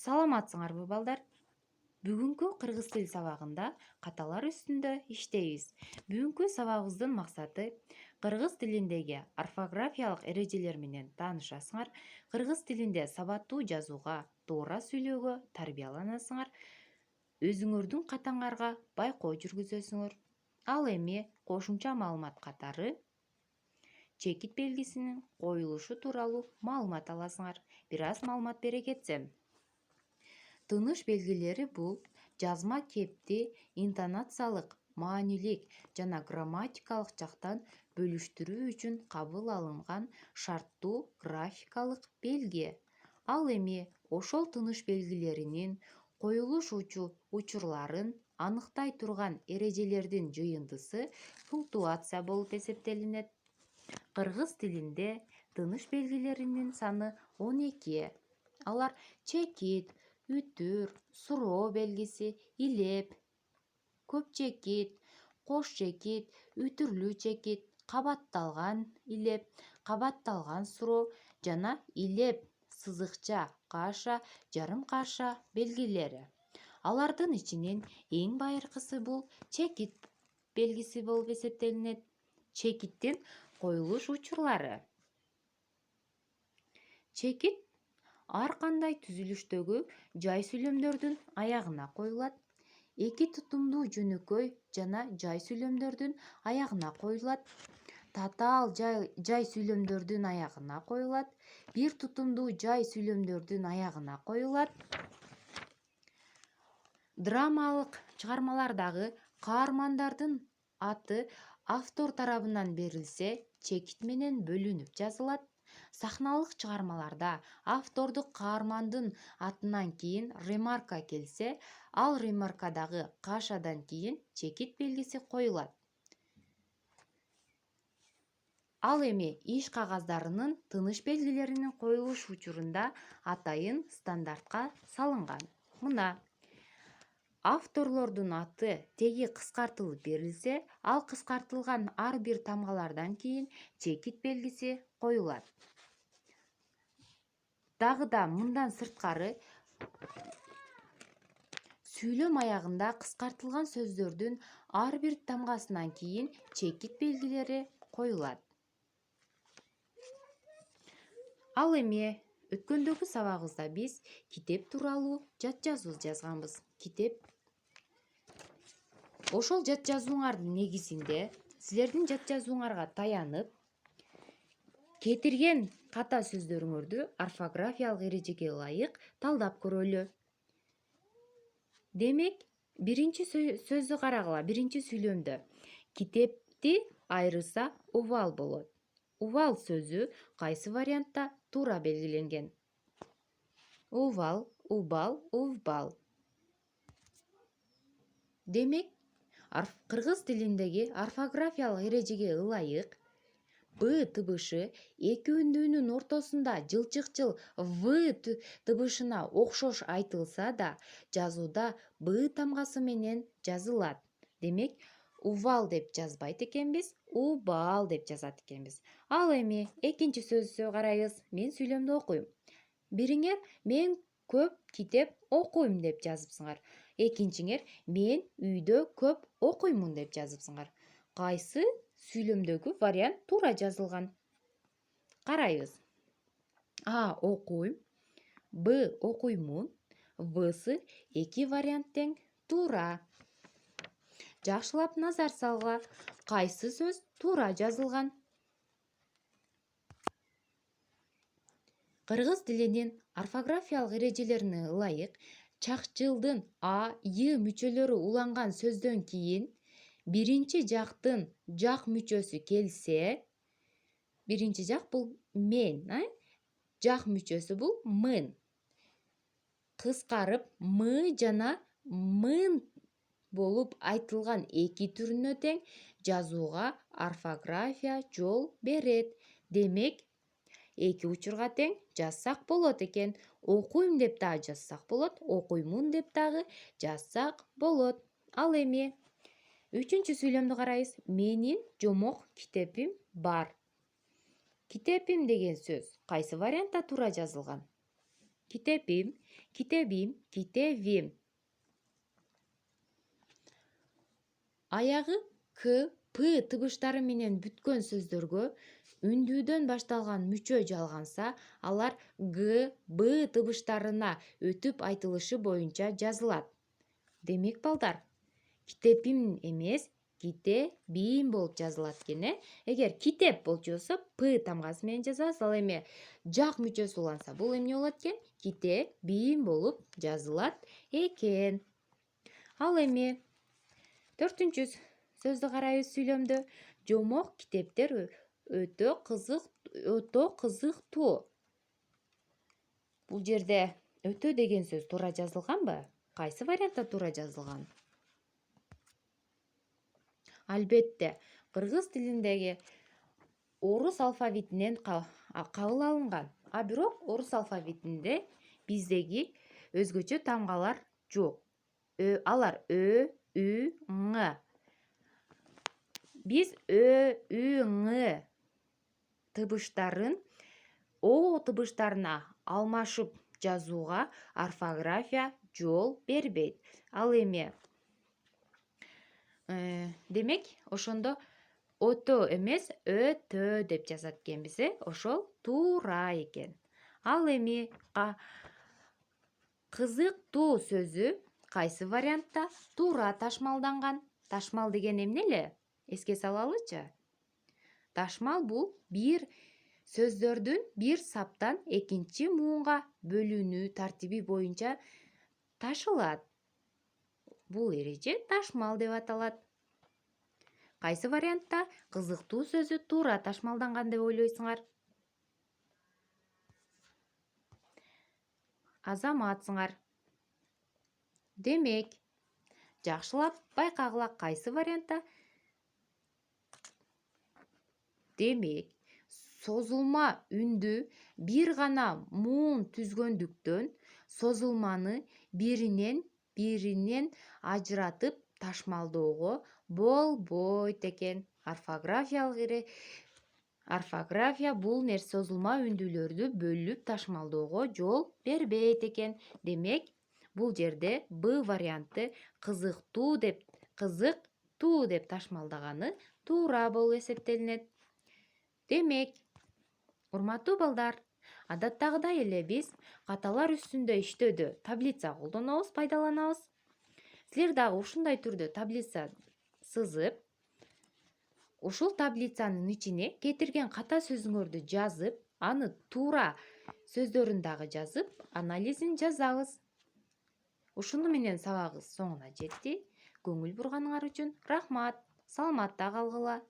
Саламатсыңарбы балдар? Бүгүнкү кыргыз тил сабагында каталар үстүндө иштейбиз. Бүгүнкү сабагыбыздын максаты кыргыз тилиндеги орфографиялык эрежелер менен таанышасыңар, кыргыз тилинде сабаттуу жазууга, туура сүйлөөгө тарбияланасыңар, өзүңөрдүн катаңарга байкоо жүргүзөсүңөр. Ал эми кошумча маалымат катары чекит белгисинин коюлушу тууралуу маалымат аласыңар. Бир аз маалымат бере кетсем. Тыныш белгилери бул жазма кепти интонациялык, маанилик жана грамматикалык жактан бөлүштүрүү үчүн кабыл алынган шарттуу графикалык белги. Ал эми ошол тыныш белгилеринин коюлуш учурларын аныктай турган эрежелердин жыйындысы пунктуация болуп эсептелинет. Кыргыз тилинде тыныш белгилеринин саны 12. Алар чекит, үтүр, суроо белгиси, илеп, көп чекит, кош чекит, үтүрлүү чекит, кабатталган илеп, кабатталган суроо жана илеп, сызыкча, каша, жарым каша белгилери. Алардын ичинен эң байыркысы бул чекит белгиси болуп эсептелинет. Чекиттин коюлуш учурлары. Чекит ар кандай түзүлүштөгү жай сүйлөмдөрдүн аягына коюлат. Эки тутумдуу жөнөкөй жана жай сүйлөмдөрдүн аягына коюлат. Татаал жай сүйлөмдөрдүн аягына коюлат. Бир тутумдуу жай сүйлөмдөрдүн аягына коюлат. Драмалык чыгармалардагы каармандардын аты автор тарабынан берилсе, чекит менен бөлүнүп жазылат. Сахналык чыгармаларда автордук каармандын атынан кийин ремарка келсе, ал ремаркадагы кашадан кийин чекит белгиси коюлат. Ал эми иш кагаздарынын тыныш белгилеринин коюлуш учурунда атайын стандартка салынган. Мына авторлордун аты теги кыскартылып берилсе, ал кыскартылган ар бир тамгалардан кийин чекит белгиси коюлат. Дагы да мындан сырткары сүйлөм аягында кыскартылган сөздөрдүн ар бир тамгасынан кийин чекит белгилери коюлат. Ал эми өткөндөгү сабагыбызда биз китеп тууралуу жат жазуу жазганбыз. Ошол жат жазууңардын негизинде силердин жат жазууңарга таянып, кетирген ката сөздөрүңөрдү орфографиялык эрежеге ылайык талдап көрөлү. Демек, биринчи сөздү карагыла, биринчи сүйлөмдө. Китепти айрыса увал болот. Увал сөзү кайсы вариантта туура белгиленген? Увал, убал, увбал. Демек, кыргыз тилиндеги орфографиялык эрежеге ылайык Б тыбышы эки үндүүнүн ортосунда жылчыкчыл В тыбышына окшош айтылса да, жазууда Б тамгасы менен жазылат. Демек, увал деп жазбайт экенбиз, убал деп жазат экенбиз. Ал эми экинчи сөздү карайбыз. Мен сүйлөмдү окуйм. Бириңер мен көп китеп окуйм деп жазыпсыңар. Экинчиңер мен үйдө көп окуймун деп жазыпсыңар. Кайсы сүйлөмдөгү вариант туура жазылган? Карайбыз. А окуйм, Б окуймун, Всы эки вариант тең туура. Жакшылап назар салгыла. Кайсы сөз туура жазылган? Кыргыз тилинин орфографиялык эрежелерине ылайык чакчылдын А, Y мүчөлөрү уланган сөздөн кийин биринчи жактын жак мүчөсү келсе, биринчи жак бул мен, жак мүчөсү бул мын. Кыскарып мы жана мын болуп айтылган эки түрүнө тең жазууга орфография жол берет. Демек, эки учурга тең жазсак болот экен. Окуйм деп дагы жазсак болот, окуймун деп дагы жазсак болот. Ал эми үчүнчү сүйлөмдү карайбыз. Менин жомок китепим бар. Китепим деген сөз кайсы вариантта туура жазылган? Китепим, китебим, китебим. Аягы к, п тыбыштары менен бүткөн сөздөргө үндүүдөн башталган мүчө жалганса, алар г, б тыбыштарына өтүп айтылышы боюнча жазылат. Демек балдар, китепим эмес, китебим болуп жазылат экен. Эгер китеп болчу болсо п тамгасы менен жазабыз. Ал эми жак мүчөсү уланса, бул эмне болот экен? Китебим болуп жазылат экен. Ал эми 4-чү сөздү карайбыз сүйлөмдө. Жомок китептер өтө кызыктуу. Бул жерде өтө деген сөз туура жазылганбы? Кайсы вариантта туура жазылган? Албетте, кыргыз тилиндеги орус алфавитинен кабыл алынган. А бирок орус алфавитинде биздеги өзгөчө тамгалар жок. Алар ö, ü, ң. Биз ö, ü, ң тыбыштарын о тыбыштарына алмашып жазууга орфография жол бербейт. Ал эми демек ошондо өтө эмес өтө деп жазат экенбиз. Ошол туура экен. Ал эми кызыктуу сөзү кайсы вариантта туура ташмалданган? Ташмал деген эмне эле? Эске салалычы. Ташмал бул бир сөздөрдүн бир саптан экинчи муунга бөлүнүү тартиби боюнча ташылат. Бул эреже ташмал деп аталат. Кайсы вариантта кызыктуу сөзү туура ташмалданган деп ойлойсуңар? Азаматсыңар. Демек, жакшылап байкагыла, кайсы вариантта? Демек, созулма үндү бир гана муун түзгөндүктөн созулманы биринен ажыратып ташмалдоого болбойт экен. Орфография бул созулма үндүүлөрдү бөлүп ташмалдоого жол бербейт экен. Демек, бул жерде Б варианты кызыктуу деп ташмалдаганы туура болуп эсептелинет. Демек, урматтуу балдар, адаттагыдай эле биз каталар үстүндө иштөөдө таблица колдонобуз, пайдаланабыз. Силер дагы ушундай түрдө таблица сызып, ушул таблицанын ичине кетирген ката сөзүңөрдү жазып, аны туура сөздөрүн дагы жазып, анализин жазабыз. Ушуну менен сабагыбыз соңуна жетти. Көңүл бурганыңар үчүн рахмат. Саламатта калгыла.